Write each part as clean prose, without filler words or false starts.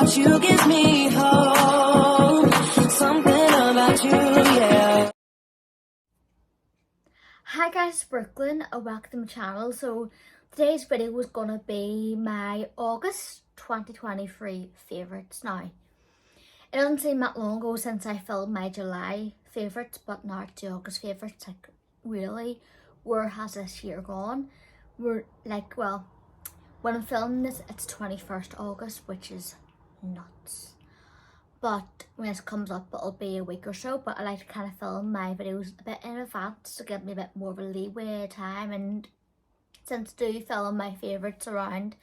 about you gives me hope. Something about you, yeah. Hi guys, it's Brookelynne and welcome to my channel. So today's video was gonna be my August 2023 favourites. Now, it doesn't seem that long ago since I filmed my July favourites, but now it's the August favourites. Like, really, where has this year gone? We're like, well, when I'm filming this, it's 21st August, which is nuts. But when this comes up, it'll be a week or so. But I like to kind of film my videos a bit in advance to give me a bit more of a leeway time. And since I do film my favourites around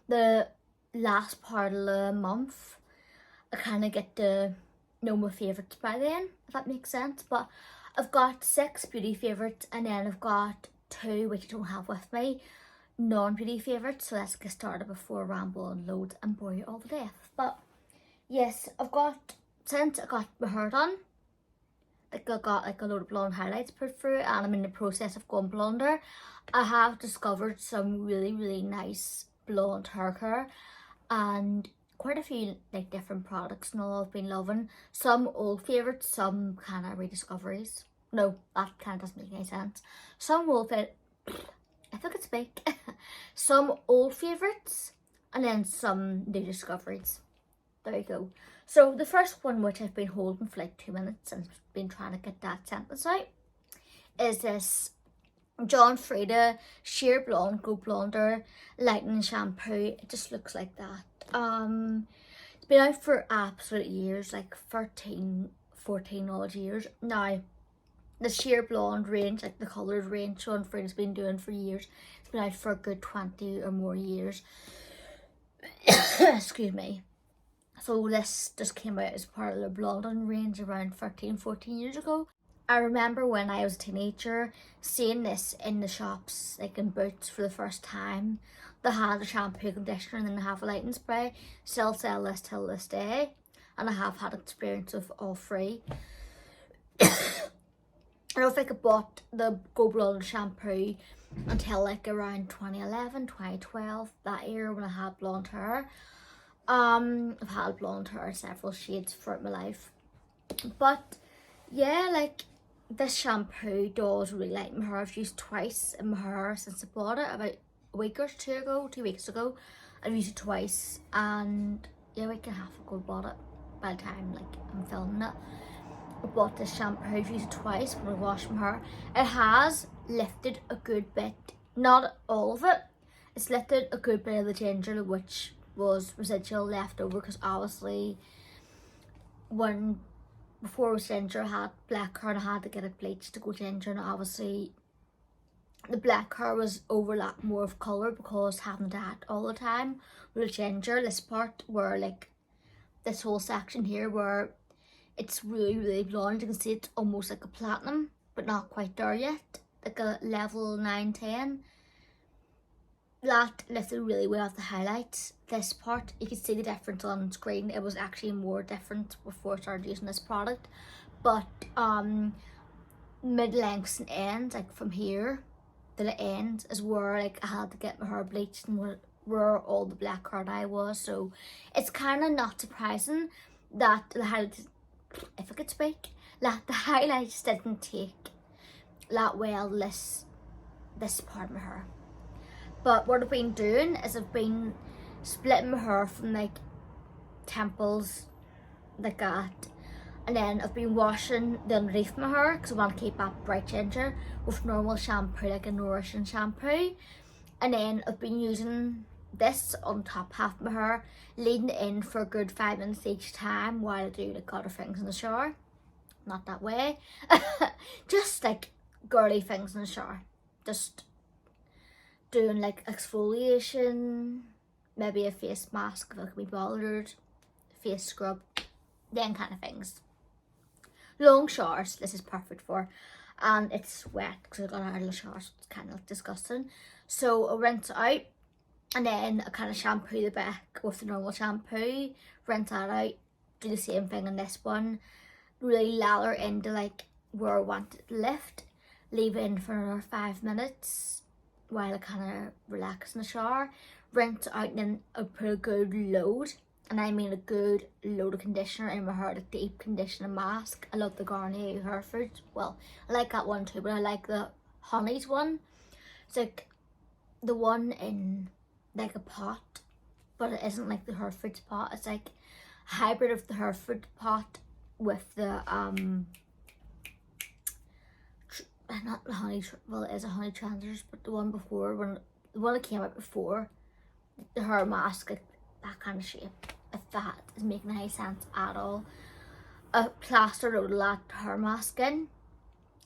the last part of the month, I kind of get to know my favourites by then, if that makes sense. But I've got 6 beauty favourites, and then I've got 2 which I don't have with me, non-beauty favourites. So let's get started before I ramble and load and bore you all to death. But yes, since I got my hair done, like I got like a load of blonde highlights put through, and I'm in the process of going blonder. I have discovered some really nice blonde hair care and quite a few like different products and all I've been loving. Some old favourites, some kind of rediscoveries. No, that kind of doesn't make any sense. Some old I think it's big. Some old favourites and then some new discoveries. There you go. So the first one, which I've been holding for like 2 minutes and been trying to get that sentence out, is this John Frieda Sheer Blonde Go Blonder Lightening Shampoo. It just looks like that. It's been out for absolute years, like 13, 14 odd years. Now, the Sheer Blonde range, like the coloured range John Frieda's been doing for years, it's been out for a good 20 or more years. Excuse me. So this just came out as part of the blonding range around 13, 14 years ago. I remember when I was a teenager seeing this in the shops, like in Boots for the first time. They had a shampoo, conditioner, and then they have a lighting spray. Still sell this till this day, and I have had experience of all 3. I don't think I bought the Go Blonde shampoo until like around 2011, 2012, that year when I had blonde hair. I've had blonde hair several shades throughout my life, but yeah, like this shampoo does really lighten my hair. I've used twice in my hair since I bought it about a week or 2 weeks ago. I've used it twice, and yeah, a week and a half ago I bought it. By the time like I'm filming it, I bought this shampoo. I've used it twice when I wash my hair. It has lifted a good bit, not all of it. It's lifted a good bit of the ginger, which was residual left over, because obviously before it was ginger I had black hair and I had to get it bleached to go ginger, and obviously the black hair was overlapped more of colour because having that all the time. With the ginger, this part where like this whole section here where it's really blonde, you can see it's almost like a platinum but not quite there yet, like a level 9, 10. That lifted really well off the highlights. This part, you can see the difference on screen. It was actually more different before I started using this product. But mid-lengths and ends, like from here to the end, is where like I had to get my hair bleached and where all the black hair dye was. So it's kind of not surprising that the highlights, if I could speak, that the highlights didn't take that well this part of my hair. But what I've been doing is I've been splitting my hair from like temples like that, and then I've been washing the underneath my hair because I want to keep that bright ginger with normal shampoo, like a nourishing shampoo. And then I've been using this on top half of my hair, leading it in for a good 5 minutes each time while I do like other things in the shower. Not that way. Just like girly things in the shower. Just doing like exfoliation, maybe a face mask if I can be bothered, face scrub, then kind of things. Long showers, this is perfect for, and it's wet because I got out of the shower, so it's kind of like disgusting. So I rinse it out, and then I kind of shampoo the back with the normal shampoo, rinse that out, do the same thing on this one, really lather into like where I want it to lift, leave it in for another 5 minutes while I kind of relax in the shower, rinse it out, and then I put a good load and I mean a good load of conditioner in my hair, a deep conditioning mask. I love the Garnier Hereford. Well, I like that one too, but I like the Honey's one. It's like the one in like a pot, but it isn't like the Hereford's pot. It's like a hybrid of the Hereford pot with the not the honey, well it is a honey transfers, but the one before, the one that came out before, the hair mask, like that kind of shape, if that is making any sense at all. A plaster load of Latte hair mask in,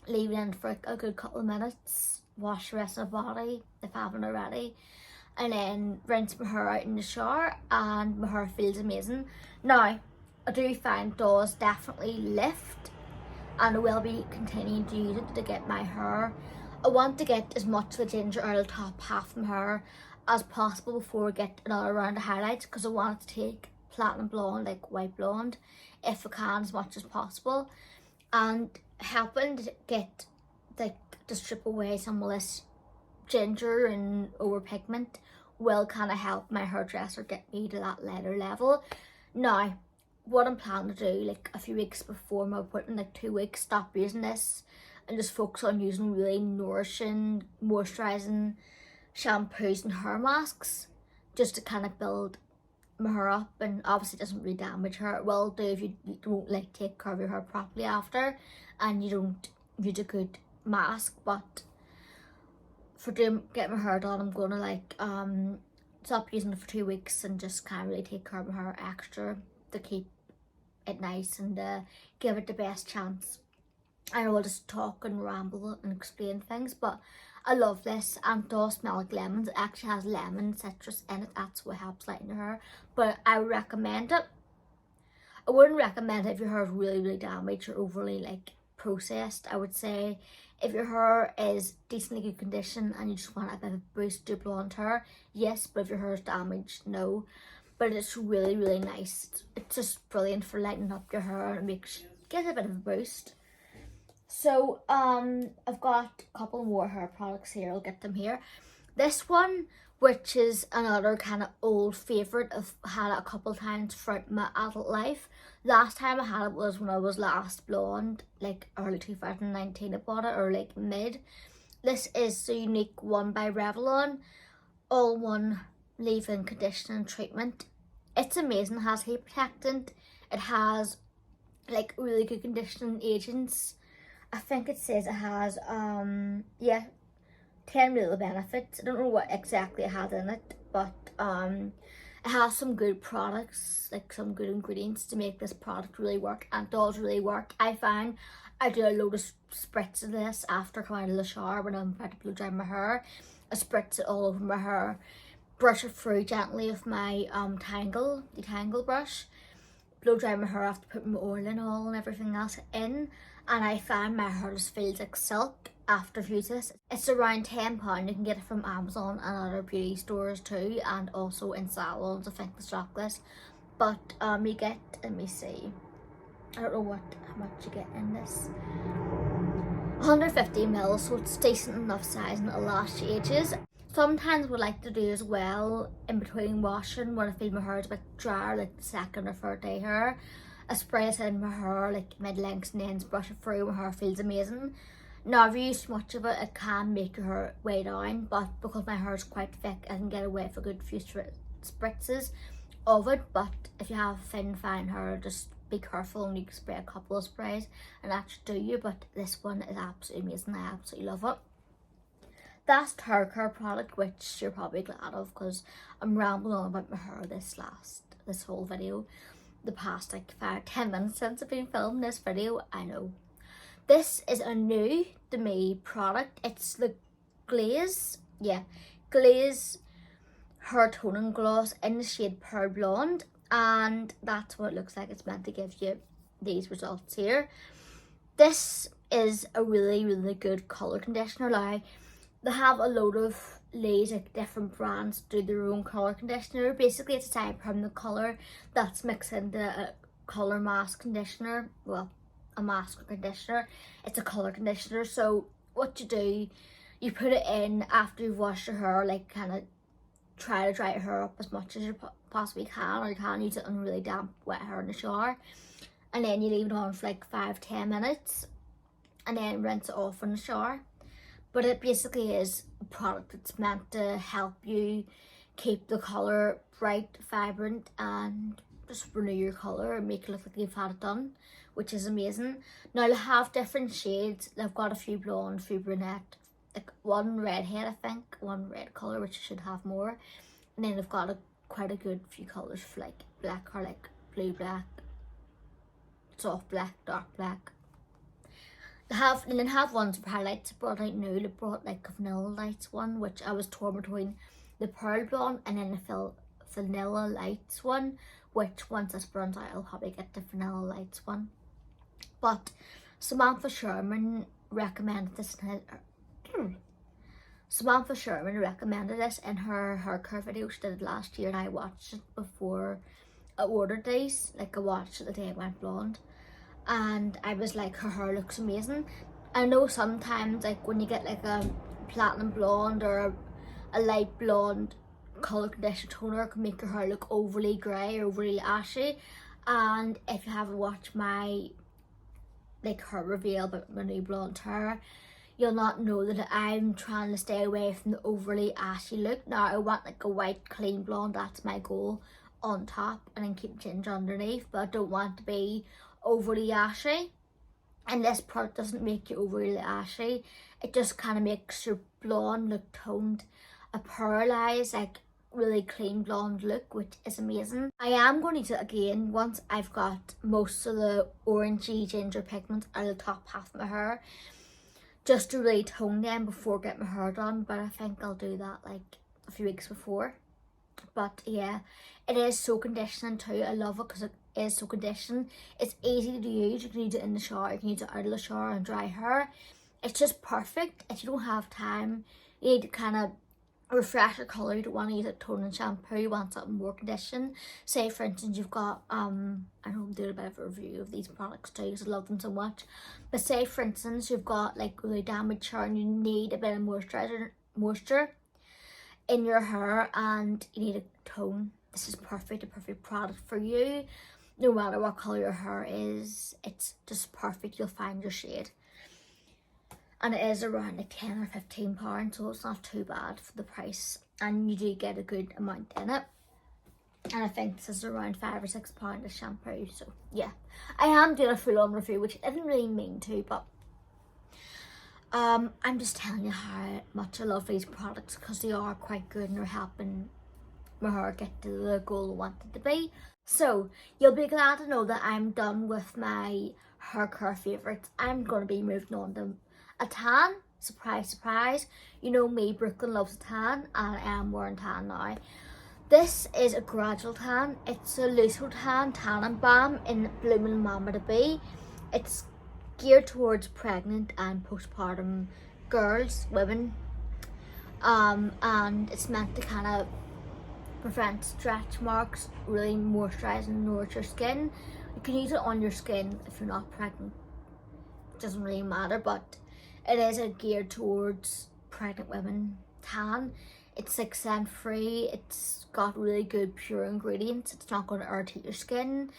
leave it in for like a good couple of minutes, wash the rest of the body if I haven't already, and then rinse my hair out in the shower, and my hair feels amazing. Now, I do find it does definitely lift, and I will be continuing to use it to get my hair. I want to get as much of the ginger out of the top half of my hair as possible before I get another round of highlights, because I want to take platinum blonde, like white blonde, if I can, as much as possible, and helping to get, like, to strip away some of this ginger and over pigment will kind of help my hairdresser get me to that lighter level. Now, what I'm planning to do, like a few weeks before my appointment, like 2 weeks, stop using this and just focus on using really nourishing, moisturising shampoos and hair masks, just to kind of build my hair up. And obviously it doesn't really damage hair. It will do if you don't like take care of your hair properly after and you don't use a good mask. But for getting my hair done, I'm gonna like stop using it for 2 weeks and just kind of really take care of my hair extra to keep it nice and give it the best chance. I know I'll just talk and ramble and explain things, but I love this, and it does smell like lemons. It actually has lemon citrus in it. That's what helps lighten your hair, but I would recommend it. I wouldn't recommend it if your hair is really, really damaged or overly like processed. I would say if your hair is decently good condition and you just want a bit of a boost to your blonde hair, yes, but if your hair is damaged, no. But it's really, really nice. It's just brilliant for lightening up your hair and get a bit of a boost. So I've got a couple more hair products here. I'll get them here. This one, which is another kind of old favourite, I've had it a couple times throughout my adult life. Last time I had it was when I was last blonde, like early 2019 I bought it, or like mid. This is the Unique One by Revlon, all-in-one leave-in conditioning treatment. It's amazing. It has heat protectant. It has like really good conditioning agents. I think it says it has 10 real benefits. I don't know what exactly it has in it, but it has some good products, like some good ingredients to make this product really work, and it does really work. I find I do a load of spritz of this after coming out of the shower when I'm about to blow dry my hair. I spritz it all over my hair, brush it through gently with my detangle brush, blow dry my hair after putting my oil and all and everything else in, and I find my hair just feels like silk after I've used this. It's around £10. You can get it from Amazon and other beauty stores too, and also in salons, I think, the stock this. But you get, let me see, I don't know how much you get in this. 150 ml, so it's decent enough size and it'll last you ages. Sometimes what I like to do as well, in between washing, when I feel my hair is a bit drier, like the second or third day hair, I spray it in my hair, like mid-lengths and ends, brush it through, my hair feels amazing. Now, if you use too much of it, it can make your hair weigh down, but because my hair is quite thick, I can get away with a good few spritzes of it. But if you have thin, fine hair, just be careful and you can spray a couple of sprays and that should do you. But this one is absolutely amazing. I absolutely love it. That's the hair care product, which you're probably glad of because I'm rambling on about my hair this whole video. The past like 5-10 minutes since I've been filming this video, I know. This is a new to me product. It's the Glaze, Glaze hair toning gloss in the shade Pearl Blonde, and that's what it looks like. It's meant to give you these results here. This is a really, really good colour conditioner. Like, they have a load of like different brands do their own colour conditioner. Basically, it's a type of permanent colour that's mixed into a colour mask conditioner. Well, a mask conditioner. It's a colour conditioner. So what you do, you put it in after you've washed your hair, like kind of try to dry your hair up as much as you possibly can, or you can use it on really damp wet hair in the shower, and then you leave it on for like 5-10 minutes and then rinse it off in the shower. But it basically is a product that's meant to help you keep the colour bright, vibrant, and just renew your colour and make it look like you've had it done, which is amazing. Now they have different shades. They've got a few blonde, a few brunette, like one redhead I think, one red colour, which should have more. And then they've got quite a good few colours for like black or like blue black, soft black, dark black. They have ones for highlights. They brought out Nude. They brought like a vanilla lights one, which I was torn between the pearl blonde and then the vanilla lights one, which once this runs out I'll probably get the vanilla lights one. But Samantha Sherman recommended this in her hair care video she did last year, and I watched it before I ordered these. Like I watched it the day I went blonde, and I was like, her hair looks amazing. I know sometimes like when you get like a platinum blonde or a light blonde colour conditioner toner can make your hair look overly grey or overly ashy, and if you haven't watched my like hair reveal about my new blonde hair, you'll not know that I'm trying to stay away from the overly ashy look. Now I want like a white clean blonde, that's my goal, on top, and then keep ginger underneath, but I don't want to be overly ashy. And this product doesn't make you overly ashy, it just kind of makes your blonde look toned, a pearlized like really clean blonde look, which is amazing. I am going to use it again once I've got most of the orangey ginger pigment out of the top half of my hair, just to really tone them before getting my hair done. But I think I'll do that like a few weeks before. But yeah, it is so conditioning too. I love it because it is so conditioning. It's easy to use. You can use it in the shower, you can use it out of the shower on dry hair. It's just perfect. If you don't have time, you need to kind of refresh your colour, you don't want to use a toning shampoo, you want something more conditioned. Say for instance you've got I know I'm doing a bit of a review of these products too because I love them so much, but say for instance you've got like really damaged hair and you need a bit of moisture in your hair and you need a tone. This is perfect, a perfect product for you. No matter what colour your hair is, it's just perfect. You'll find your shade. And it is around like 10 or 15 pounds, so it's not too bad for the price, and you do get a good amount in it. And I think this is around £5 or £6 of shampoo. So yeah, I am doing a full-on review, which I didn't really mean to, but I'm just telling you how much I love these products because they are quite good and they're helping my hair get to the goal I want it to be. So you'll be glad to know that I'm done with my hair care favourites. I'm going to be moving on to a tan. Surprise, surprise. You know me, Brooklyn loves a tan, and I am wearing tan now. This is a gradual tan. It's a Luso tanning balm in Blooming Mama to Be. It's geared towards pregnant and postpartum girls, women, and it's meant to kind of prevent stretch marks, really moisturise and nourish your skin. You can use it on your skin if you're not pregnant, it doesn't really matter, but it is a geared towards pregnant women tan. It's like scent free, it's got really good pure ingredients, it's not going to irritate your skin.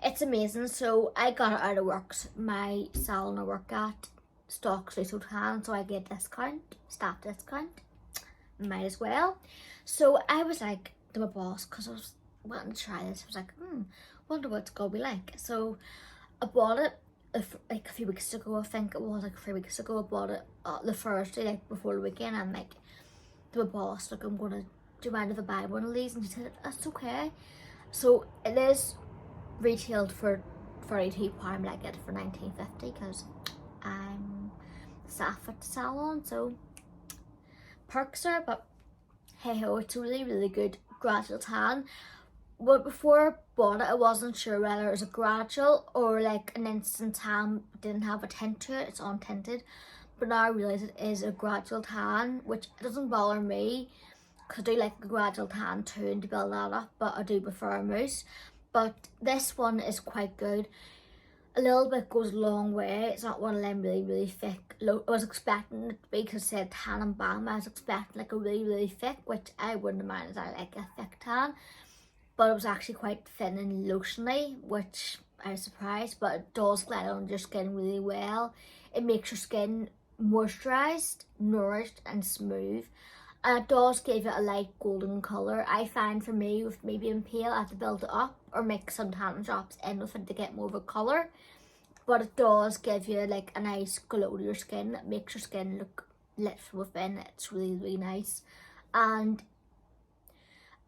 It's amazing. So I got it out of work. My salon I work at stocks Luso tan, so I get a discount, staff discount. Might as well. So I was like to my boss, because I was wanting to try this, I was like, wonder what it's gonna be like. So I bought it like a few weeks ago, I think it was like 3 weeks ago. I bought it the Thursday, like before the weekend. I'm like to my boss, like, I'm gonna, do you mind if I buy one of these? And she said, that's okay. So it is retailed for £32, but I get it for £19.50 because I'm staff at the salon, so perks are. But hey ho, it's a really good gradual tan. But before I bought it, I wasn't sure whether it was a gradual or like an instant tan, didn't have a tint to it, it's untinted. But now I realise it is a gradual tan, which doesn't bother me because I do like a gradual tan too and to build that up, but I do prefer a mousse. But this one is quite good. A little bit goes a long way. It's not one of them really thick. I was expecting it to be, because it said tan and balm. I was expecting like a really thick, which I wouldn't mind as I like a thick tan. but it was actually quite thin and lotiony, which I was surprised, but it does glide on your skin really well. It makes your skin moisturised, nourished and smooth, and it does give it a light golden colour. I find for me, with me being pale, I have to build it up or make some tanning drops in with it to get more of a colour, but it does give you like a nice glow to your skin. It makes your skin look lit from within. It's really, really nice, and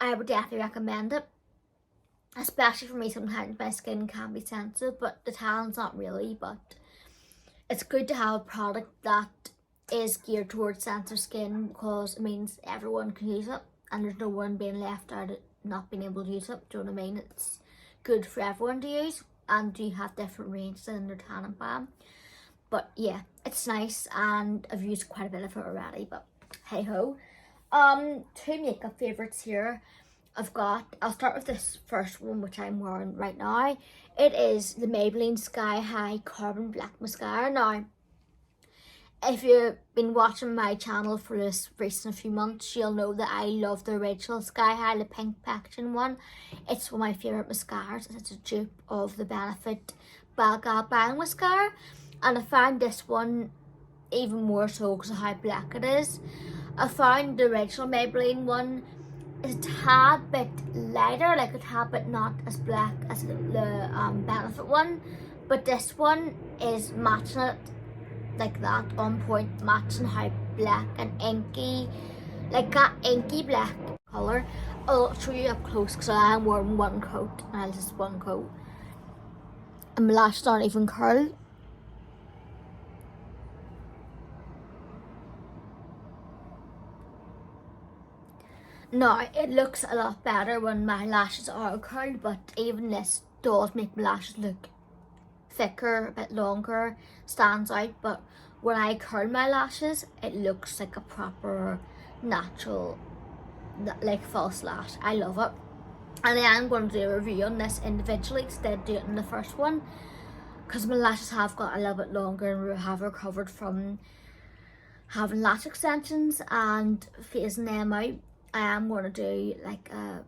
I would definitely recommend it, especially for me. Sometimes my skin can be sensitive, but the tann's not really, but it's good to have a product that is geared towards sensitive skin, because it means everyone can use it and there's no one being left out of not being able to use it. Do you know what I mean? It's good for everyone to use, and you have different ranges in their tanning balm. But yeah, it's nice and I've used quite a bit of it already, but hey ho. Two makeup favourites here. I'll start with this first one, which I'm wearing right now. It is the Maybelline Sky High Carbon Black Mascara. Now, if you've been watching my channel for this recent few months, you'll know that I love the original Sky High, the pink packaging one. It's one of my favourite mascaras. It's a dupe of the Benefit Baklava mascara, and I found this one even more so because of how black it is. I found the original Maybelline one is a tad bit lighter, like a tad bit not as black as the Benefit one, but this one is matching it like that, on point, matching how black and inky, like that inky black colour. I'll show you up close because I am wearing one coat, and it's just one coat, and my lashes aren't even curled. Now, it looks a lot better when my lashes are curled, but even this does make my lashes look thicker, a bit longer, stands out. But when I curl my lashes, it looks like a proper natural, like false lash. I love it, and I am going to do a review on this individually instead of doing it in the first one, because my lashes have got a little bit longer and have recovered from having lash extensions and phasing them out. I am going to do like a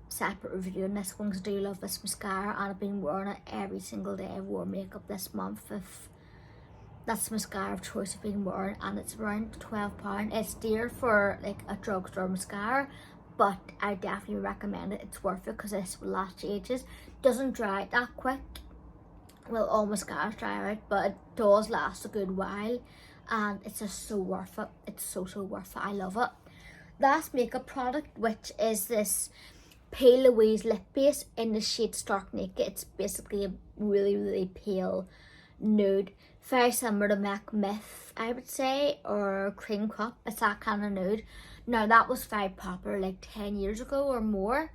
separate review on this one because I do love this mascara, and I've been wearing it every single day. I've worn makeup this month. If that's the mascara of choice I've been wearing, and it's around £12. It's dear for like a drugstore mascara, but I definitely recommend it. It's worth it because this will last ages. Doesn't dry out that quick. Well, all mascaras dry out, but it does last a good while, and it's just so worth it. It's so worth it. I love it. Last makeup product, which is this Pale Louise lip base in the shade Stark Naked. It's basically a really pale nude, very similar to MAC Myth, I would say, or Cream Cup. It's that kind of nude. Now, that was very popular like 10 years ago or more.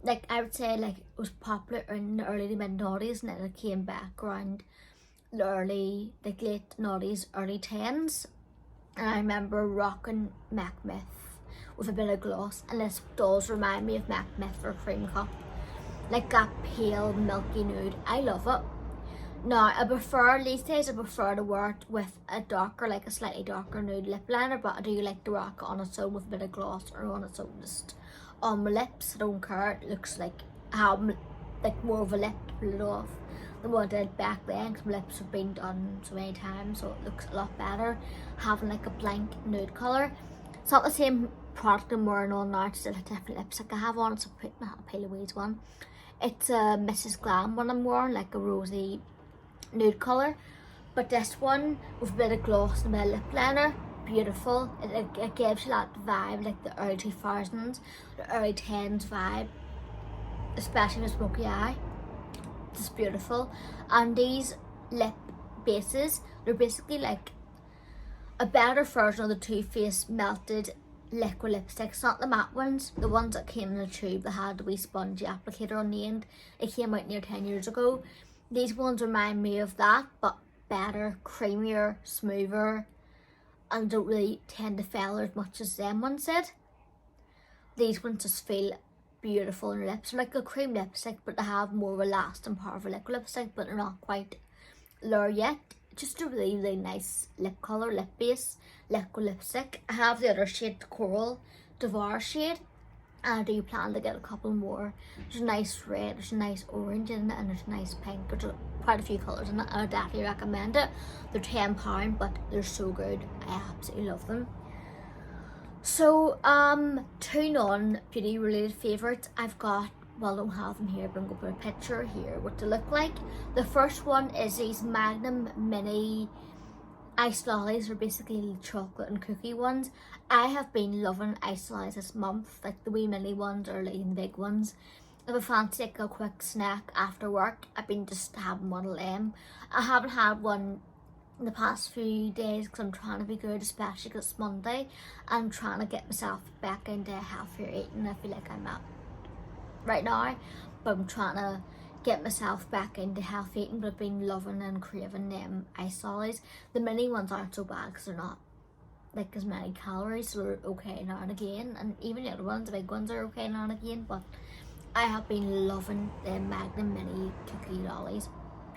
Like, I would say like it was popular in the early to mid noughties, and then it came back around the early, like late noughties, early 10s. And I remember rocking MAC Myth with a bit of gloss, and this does remind me of MAC Myth or Cream Cup, like that pale milky nude. I love it. Now, these days I prefer to wear it with a darker, like a slightly darker nude lip liner, but I do like to rock it on its own with a bit of gloss, or on its own just on my lips. I don't care. It looks like I have like more of a lip to pull it off than what I did back then, because my lips have been done so many times, so it looks a lot better having like a blank nude colour. It's not the same product I'm wearing on now, it's still a different lipstick I have on. It's a Pale Louise one. It's a Mrs. Glam one I'm wearing, like a rosy nude colour, but this one with a bit of gloss and a bit of lip liner, beautiful. It gives you that vibe, like the early 2000s, the early 10s vibe, especially with smoky eye. It's beautiful. And these lip bases, they're basically like a better version of the Too Faced melted liquid lipsticks, not the matte ones, the ones that came in the tube that had the wee spongy applicator on the end. It came out near 10 years ago. These ones remind me of that, but better, creamier, smoother, and don't really tend to feather as much as them ones did. These ones just feel beautiful in your lips. They're like a cream lipstick, but they have more of a lasting power of a liquid lipstick, but they're not quite there yet. Just a really nice lip colour, lip base, liquid lipstick. I have the other shade, the Coral Devour shade. And I do plan to get a couple more. There's a nice red, there's a nice orange in it, and there's a nice pink. There's quite a few colours in it. I would definitely recommend it. They're £10, but they're so good. I absolutely love them. So, two non-beauty related favourites I've got. Well, I don't have them here, but I'm going to put a picture here what they look like. The first one is these Magnum Mini iced lollies, are basically chocolate and cookie ones. I have been loving iced lollies this month, like the wee mini ones or like the big ones. If I fancy like a quick snack after work, I've been just having one of them. I haven't had one in the past few days because I'm trying to be good, especially because it's Monday. I'm trying to get myself back into healthier eating. I feel like I'm at right now, but I'm trying to get myself back into healthy eating. But I've been loving and craving them ice lollies. The mini ones aren't so bad because they're not like as many calories, so they're okay now and again. And even the other ones, the big ones, are okay now and again. But I have been loving the Magnum Mini cookie lollies.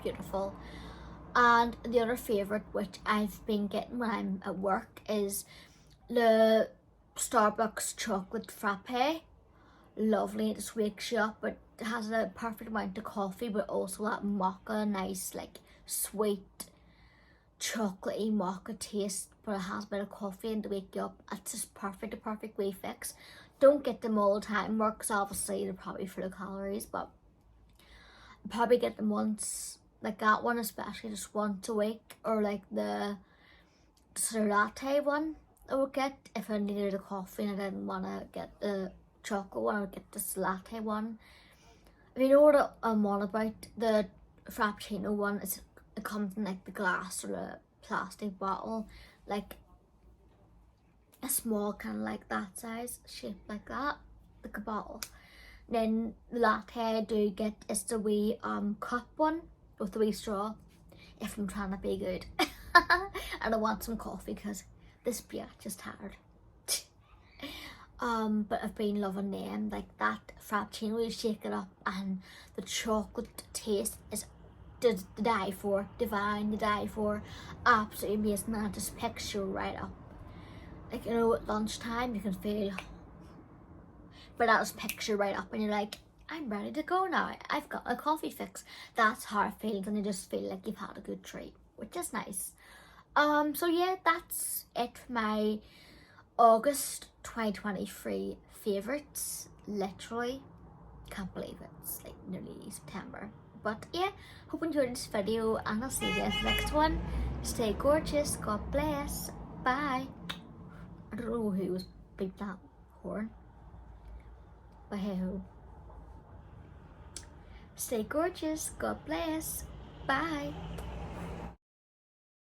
Beautiful. And the other favourite, which I've been getting when I'm at work, is the Starbucks chocolate frappe. Lovely, it just wakes you up. It has a perfect amount of coffee, but also that mocha, nice like sweet chocolatey mocha taste, but it has a bit of coffee in to wake you up. It's just perfect, a perfect way fix. Don't get them all the time, because obviously they're probably full of calories, but I probably get them once, like that one especially, just once a week. Or like the latte one I would get if I needed a coffee and I didn't want to get the chocolate one. I would get this latte one. If you know what I'm on about, the frappuccino one, it comes in like the glass or the plastic bottle, like a small kind of like that size, shaped like that, like a bottle. Then the latte I do get is the wee cup one with the wee straw, if I'm trying to be good. And I want some coffee because this bitch is tired. But I've been loving them, like that frappuccino, you shake it up and the chocolate taste is to die for, divine, to die for, absolutely amazing, and it just picks you right up. Like, you know, at lunchtime you can feel, but that just picks you right up and you're like, I'm ready to go now, I've got a coffee fix. That's how it feels, and you just feel like you've had a good treat, which is nice. So yeah, that's it for my August 2023 favourites. Literally can't believe it's like nearly September. But yeah, hope you enjoyed this video, and I'll see you guys next one. Stay gorgeous, God bless, bye. I don't know who was beeping that horn, but hey ho. Stay gorgeous, God bless, bye.